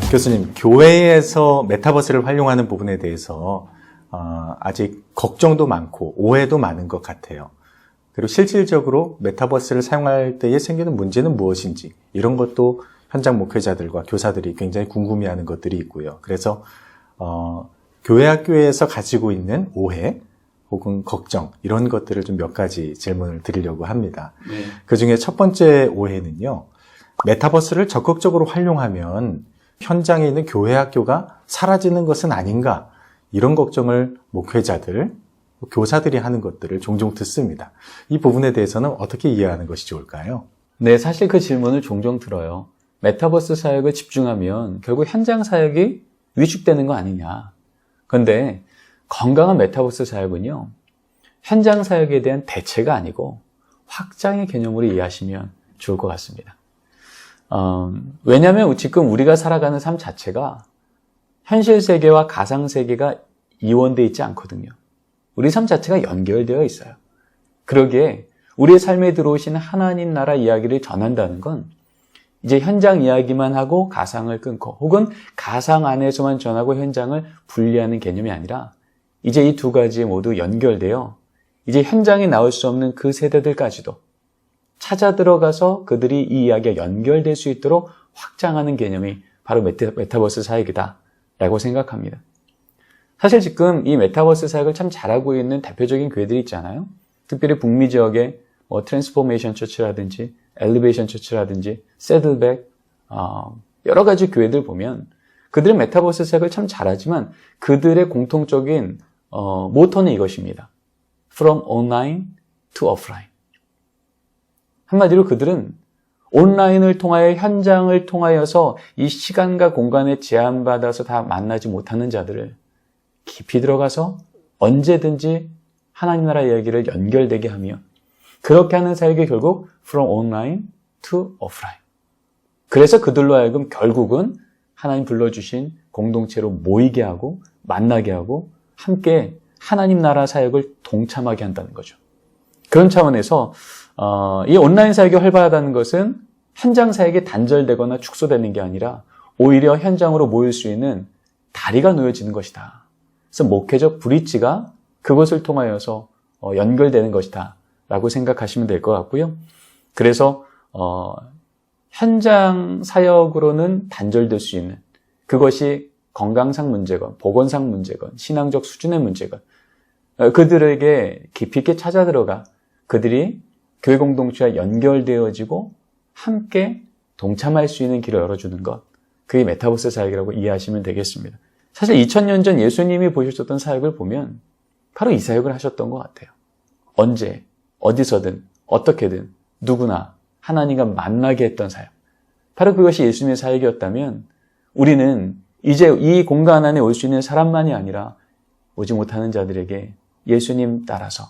교수님, 교회에서 메타버스를 활용하는 부분에 대해서 아직 걱정도 많고 오해도 많은 것 같아요. 그리고 실질적으로 메타버스를 사용할 때에 생기는 문제는 무엇인지 이런 것도 현장 목회자들과 교사들이 굉장히 궁금해하는 것들이 있고요. 그래서 교회 학교에서 가지고 있는 오해 혹은 걱정 이런 것들을 좀 몇 가지 질문을 드리려고 합니다. 네. 그중에 첫 번째 오해는요. 메타버스를 적극적으로 활용하면 현장에 있는 교회 학교가 사라지는 것은 아닌가 이런 걱정을 목회자들, 교사들이 하는 것들을 종종 듣습니다. 이 부분에 대해서는 어떻게 이해하는 것이 좋을까요? 네, 사실 그 질문을 종종 들어요. 메타버스 사역을 집중하면 결국 현장 사역이 위축되는 거 아니냐. 그런데 건강한 메타버스 사역은요, 현장 사역에 대한 대체가 아니고 확장의 개념으로 이해하시면 좋을 것 같습니다. 왜냐하면 지금 우리가 살아가는 삶 자체가 현실 세계와 가상 세계가 이원되어 있지 않거든요. 우리 삶 자체가 연결되어 있어요. 그러기에 우리의 삶에 들어오신 하나님 나라 이야기를 전한다는 건 이제 현장 이야기만 하고 가상을 끊고 혹은 가상 안에서만 전하고 현장을 분리하는 개념이 아니라 이제 이 두 가지 모두 연결되어 이제 현장에 나올 수 없는 그 세대들까지도 찾아 들어가서 그들이 이 이야기가 연결될 수 있도록 확장하는 개념이 바로 메타버스 사역이다라고 생각합니다. 사실 지금 이 메타버스 사역을 참 잘하고 있는 대표적인 교회들이 있잖아요. 특별히 북미 지역의 트랜스포메이션 처치라든지 엘리베이션 처치라든지 새들백 여러 가지 교회들 보면 그들은 메타버스 사역을 참 잘하지만 그들의 공통적인 모토는 이것입니다. From online to offline. 한마디로 그들은 온라인을 통하여 현장을 통하여서 이 시간과 공간에 제한받아서 다 만나지 못하는 자들을 깊이 들어가서 언제든지 하나님 나라 이야기를 연결되게 하며 그렇게 하는 사역이 결국 from online to offline. 그래서 그들로 하여금 결국은 하나님 불러주신 공동체로 모이게 하고 만나게 하고 함께 하나님 나라 사역을 동참하게 한다는 거죠. 그런 차원에서 이 온라인 사역이 활발하다는 것은 현장 사역이 단절되거나 축소되는 게 아니라 오히려 현장으로 모일 수 있는 다리가 놓여지는 것이다. 그래서 목회적 브릿지가 그것을 통하여서 연결되는 것이다 라고 생각하시면 될 것 같고요. 그래서 현장 사역으로는 단절될 수 있는 그것이 건강상 문제건 보건상 문제건 신앙적 수준의 문제건 그들에게 깊이 있게 찾아 들어가 그들이 교회 공동체와 연결되어지고 함께 동참할 수 있는 길을 열어주는 것, 그게 메타버스 사역이라고 이해하시면 되겠습니다. 사실 2000년 전 예수님이 보셨던 사역을 보면 바로 이 사역을 하셨던 것 같아요. 언제, 어디서든, 어떻게든 누구나 하나님과 만나게 했던 사역. 바로 그것이 예수님의 사역이었다면 우리는 이제 이 공간 안에 올 수 있는 사람만이 아니라 오지 못하는 자들에게 예수님 따라서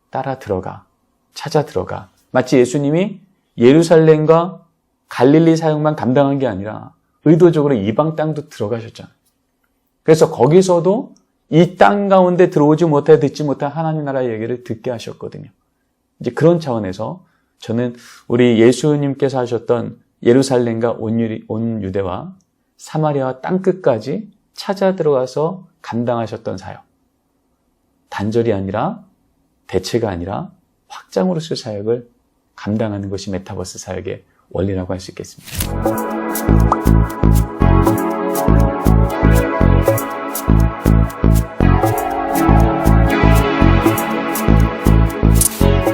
따라 들어가, 찾아 들어가. 마치 예수님이 예루살렘과 갈릴리 사역만 감당한 게 아니라 의도적으로 이방 땅도 들어가셨잖아요. 그래서 거기서도 이 땅 가운데 들어오지 못해 듣지 못한 하나님 나라 얘기를 듣게 하셨거든요. 이제 그런 차원에서 저는 우리 예수님께서 하셨던 예루살렘과 온 유대와 사마리아와 땅끝까지 찾아 들어가서 감당하셨던 사역. 단절이 아니라 대체가 아니라 확장으로서의 사역을 감당하는 것이 메타버스 사역의 원리라고 할 수 있겠습니다.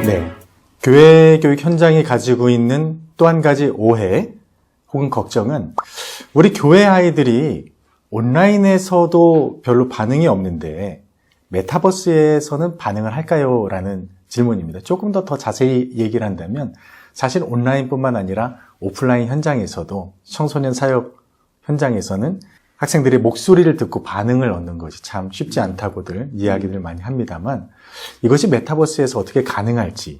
네, 교회 교육 현장이 가지고 있는 또 한 가지 오해 혹은 걱정은 우리 교회 아이들이 온라인에서도 별로 반응이 없는데 메타버스에서는 반응을 할까요? 라는 질문입니다. 조금 더 자세히 얘기를 한다면 사실 온라인뿐만 아니라 오프라인 현장에서도 청소년 사역 현장에서는 학생들의 목소리를 듣고 반응을 얻는 것이 참 쉽지 않다고들 이야기를 많이 합니다만 이것이 메타버스에서 어떻게 가능할지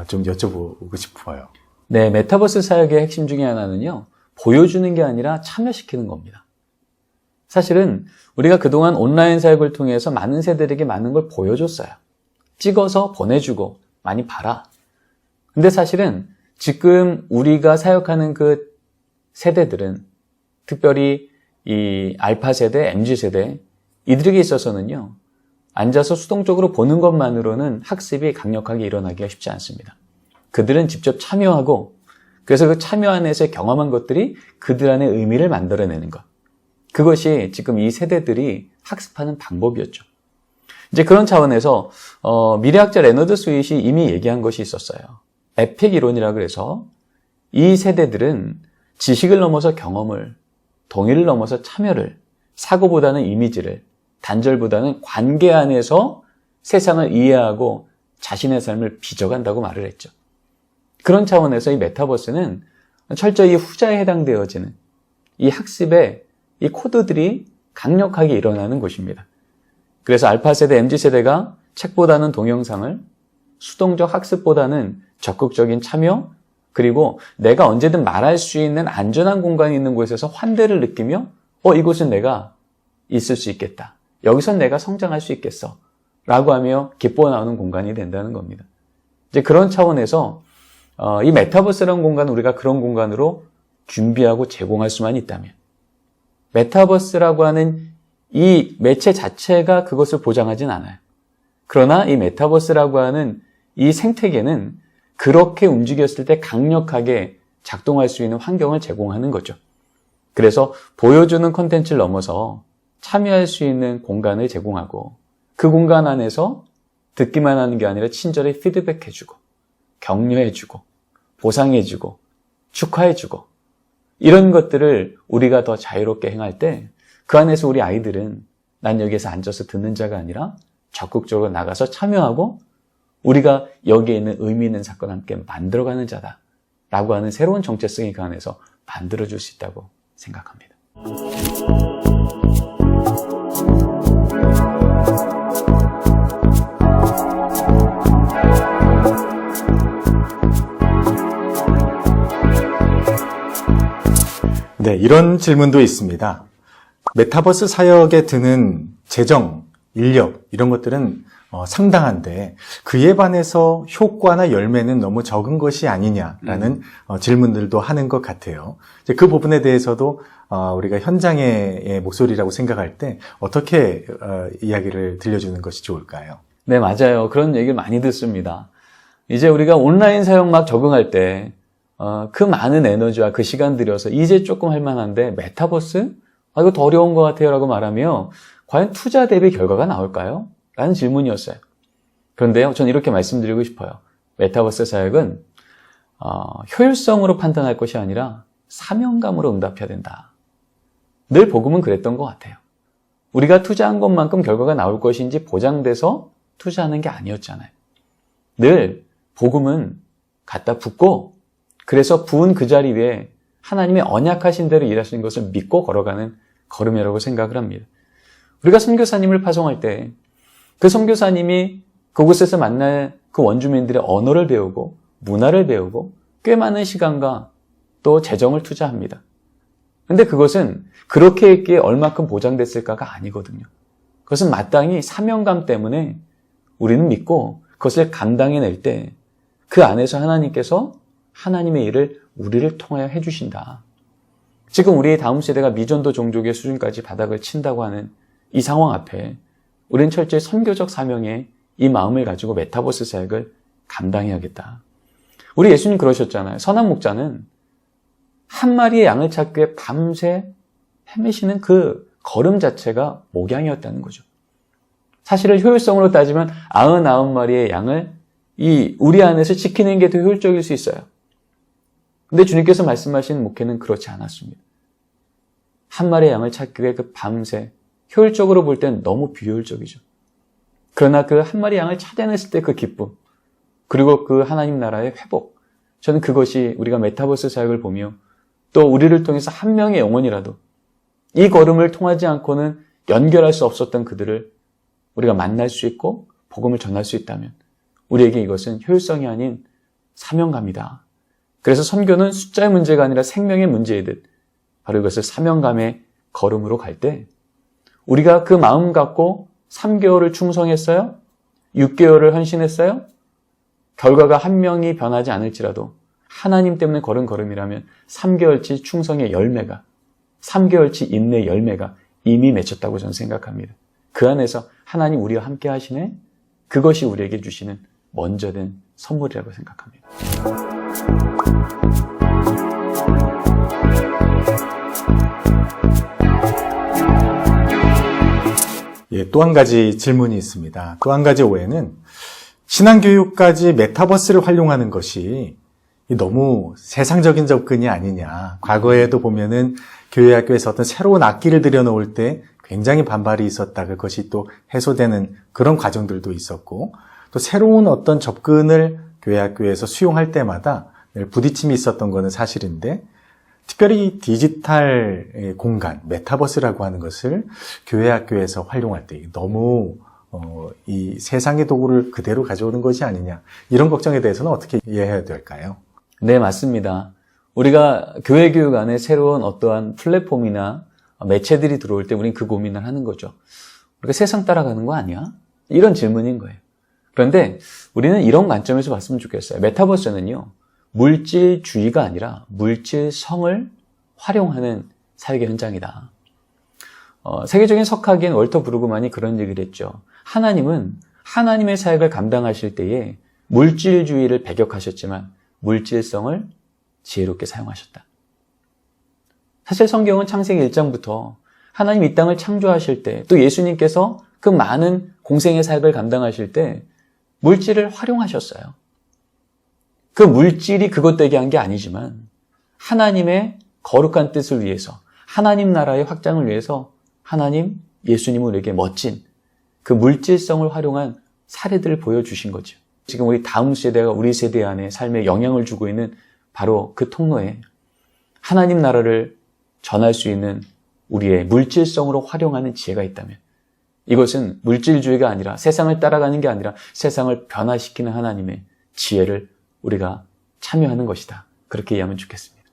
좀 여쭤보고 싶어요. 네, 메타버스 사역의 핵심 중에 하나는요. 보여주는 게 아니라 참여시키는 겁니다. 사실은 우리가 그동안 온라인 사역을 통해서 많은 세대들에게 많은 걸 보여줬어요. 찍어서 보내주고 많이 봐라. 근데 사실은 지금 우리가 사역하는 그 세대들은 특별히 이 알파 세대, MZ 세대 이들에게 있어서는요. 앉아서 수동적으로 보는 것만으로는 학습이 강력하게 일어나기가 쉽지 않습니다. 그들은 직접 참여하고 그래서 그 참여 안에서 경험한 것들이 그들 안에 의미를 만들어내는 것. 그것이 지금 이 세대들이 학습하는 방법이었죠. 이제 그런 차원에서 미래학자 레너드 스윗이 이미 얘기한 것이 있었어요. 에픽 이론이라 그래서 이 세대들은 지식을 넘어서 경험을, 동의를 넘어서 참여를, 사고보다는 이미지를, 단절보다는 관계 안에서 세상을 이해하고 자신의 삶을 빚어간다고 말을 했죠. 그런 차원에서 이 메타버스는 철저히 후자에 해당되어지는 이 학습의 이 코드들이 강력하게 일어나는 곳입니다. 그래서 알파 세대, MZ 세대가 책보다는 동영상을, 수동적 학습보다는 적극적인 참여, 그리고 내가 언제든 말할 수 있는 안전한 공간이 있는 곳에서 환대를 느끼며 이곳은 내가 있을 수 있겠다. 여기선 내가 성장할 수 있겠어. 라고 하며 기뻐 나오는 공간이 된다는 겁니다. 이제 그런 차원에서 이 메타버스라는 공간은 우리가 그런 공간으로 준비하고 제공할 수만 있다면 메타버스라고 하는 이 매체 자체가 그것을 보장하진 않아요. 그러나 이 메타버스라고 하는 이 생태계는 그렇게 움직였을 때 강력하게 작동할 수 있는 환경을 제공하는 거죠. 그래서 보여주는 콘텐츠를 넘어서 참여할 수 있는 공간을 제공하고 그 공간 안에서 듣기만 하는 게 아니라 친절히 피드백해주고 격려해주고 보상해주고 축하해주고 이런 것들을 우리가 더 자유롭게 행할 때 그 안에서 우리 아이들은 난 여기에서 앉아서 듣는 자가 아니라 적극적으로 나가서 참여하고 우리가 여기에 있는 의미 있는 사건을 함께 만들어가는 자다라고 하는 새로운 정체성이 그 안에서 만들어줄 수 있다고 생각합니다. 네, 이런 질문도 있습니다. 메타버스 사역에 드는 재정, 인력 이런 것들은 상당한데 그에 반해서 효과나 열매는 너무 적은 것이 아니냐라는 질문들도 하는 것 같아요. 이제 그 부분에 대해서도 우리가 현장의 목소리라고 생각할 때 어떻게 이야기를 들려주는 것이 좋을까요? 네, 맞아요. 그런 얘기를 많이 듣습니다. 이제 우리가 온라인 사용 막 적응할 때 그 많은 에너지와 그 시간 들여서 이제 조금 할 만한데 메타버스? 이거 더 어려운 것 같아요 라고 말하며 과연 투자 대비 결과가 나올까요? 라는 질문이었어요. 그런데요, 저는 이렇게 말씀드리고 싶어요. 메타버스 사역은 효율성으로 판단할 것이 아니라 사명감으로 응답해야 된다. 늘 복음은 그랬던 것 같아요. 우리가 투자한 것만큼 결과가 나올 것인지 보장돼서 투자하는 게 아니었잖아요. 늘 복음은 갖다 붓고 그래서 부은 그 자리 위에 하나님의 언약하신 대로 일하시는 것을 믿고 걸어가는 걸음이라고 생각을 합니다. 우리가 선교사님을 파송할 때 그 선교사님이 그곳에서 만날 그 원주민들의 언어를 배우고 문화를 배우고 꽤 많은 시간과 또 재정을 투자합니다. 그런데 그것은 그렇게 했기에 얼마큼 보장됐을까가 아니거든요. 그것은 마땅히 사명감 때문에 우리는 믿고 그것을 감당해낼 때 그 안에서 하나님께서 하나님의 일을 우리를 통하여 해주신다. 지금 우리의 다음 세대가 미전도 종족의 수준까지 바닥을 친다고 하는 이 상황 앞에 우리는 철저히 선교적 사명에 이 마음을 가지고 메타버스 사역을 감당해야겠다. 우리 예수님 그러셨잖아요. 선한 목자는 한 마리의 양을 찾기 위해 밤새 헤매시는 그 걸음 자체가 목양이었다는 거죠. 사실은 효율성으로 따지면 99마리의 양을 우리 안에서 지키는 게 더 효율적일 수 있어요. 근데 주님께서 말씀하신 목회는 그렇지 않았습니다. 한 마리의 양을 찾기 위해 그 밤새 효율적으로 볼 때는 너무 비효율적이죠. 그러나 그 한 마리 양을 찾아냈을 때 그 기쁨 그리고 그 하나님 나라의 회복 저는 그것이 우리가 메타버스 사역을 보며 또 우리를 통해서 한 명의 영혼이라도 이 걸음을 통하지 않고는 연결할 수 없었던 그들을 우리가 만날 수 있고 복음을 전할 수 있다면 우리에게 이것은 효율성이 아닌 사명감이다. 그래서 선교는 숫자의 문제가 아니라 생명의 문제이듯 바로 이것을 사명감의 걸음으로 갈 때 우리가 그 마음 갖고 3개월을 충성했어요? 6개월을 헌신했어요? 결과가 한 명이 변하지 않을지라도 하나님 때문에 걸은 걸음이라면 3개월치 충성의 열매가 3개월치 인내 열매가 이미 맺혔다고 저는 생각합니다. 그 안에서 하나님 우리와 함께 하시네? 그것이 우리에게 주시는 먼저 된 선물이라고 생각합니다. 예, 또 한 가지 질문이 있습니다. 또 한 가지 오해는 신앙교육까지 메타버스를 활용하는 것이 너무 세상적인 접근이 아니냐. 과거에도 보면은 교회 학교에서 어떤 새로운 악기를 들여놓을 때 굉장히 반발이 있었다. 그것이 또 해소되는 그런 과정들도 있었고, 또 새로운 어떤 접근을 교회 학교에서 수용할 때마다 늘 부딪힘이 있었던 것은 사실인데, 특별히 디지털 공간, 메타버스라고 하는 것을 교회 학교에서 활용할 때 너무 이 세상의 도구를 그대로 가져오는 것이 아니냐. 이런 걱정에 대해서는 어떻게 이해해야 될까요? 네, 맞습니다. 우리가 교회 교육 안에 새로운 어떠한 플랫폼이나 매체들이 들어올 때 우리는 그 고민을 하는 거죠. 우리가 세상 따라가는 거 아니야? 이런 질문인 거예요. 그런데 우리는 이런 관점에서 봤으면 좋겠어요. 메타버스는요, 물질주의가 아니라 물질성을 활용하는 사회의 현장이다. 세계적인 석학인 월터 브루그만이 그런 얘기를 했죠. 하나님은 하나님의 사역을 감당하실 때에 물질주의를 배격하셨지만 물질성을 지혜롭게 사용하셨다. 사실 성경은 창세기 1장부터 하나님 이 땅을 창조하실 때, 또 예수님께서 그 많은 공생의 사역을 감당하실 때 물질을 활용하셨어요. 그 물질이 그것 되게 한 게 아니지만 하나님의 거룩한 뜻을 위해서, 하나님 나라의 확장을 위해서 하나님, 예수님은 우리에게 멋진 그 물질성을 활용한 사례들을 보여주신 거죠. 지금 우리 다음 세대가 우리 세대 안에 삶에 영향을 주고 있는 바로 그 통로에 하나님 나라를 전할 수 있는 우리의 물질성으로 활용하는 지혜가 있다면, 이것은 물질주의가 아니라 세상을 따라가는 게 아니라 세상을 변화시키는 하나님의 지혜를 우리가 참여하는 것이다. 그렇게 이해하면 좋겠습니다.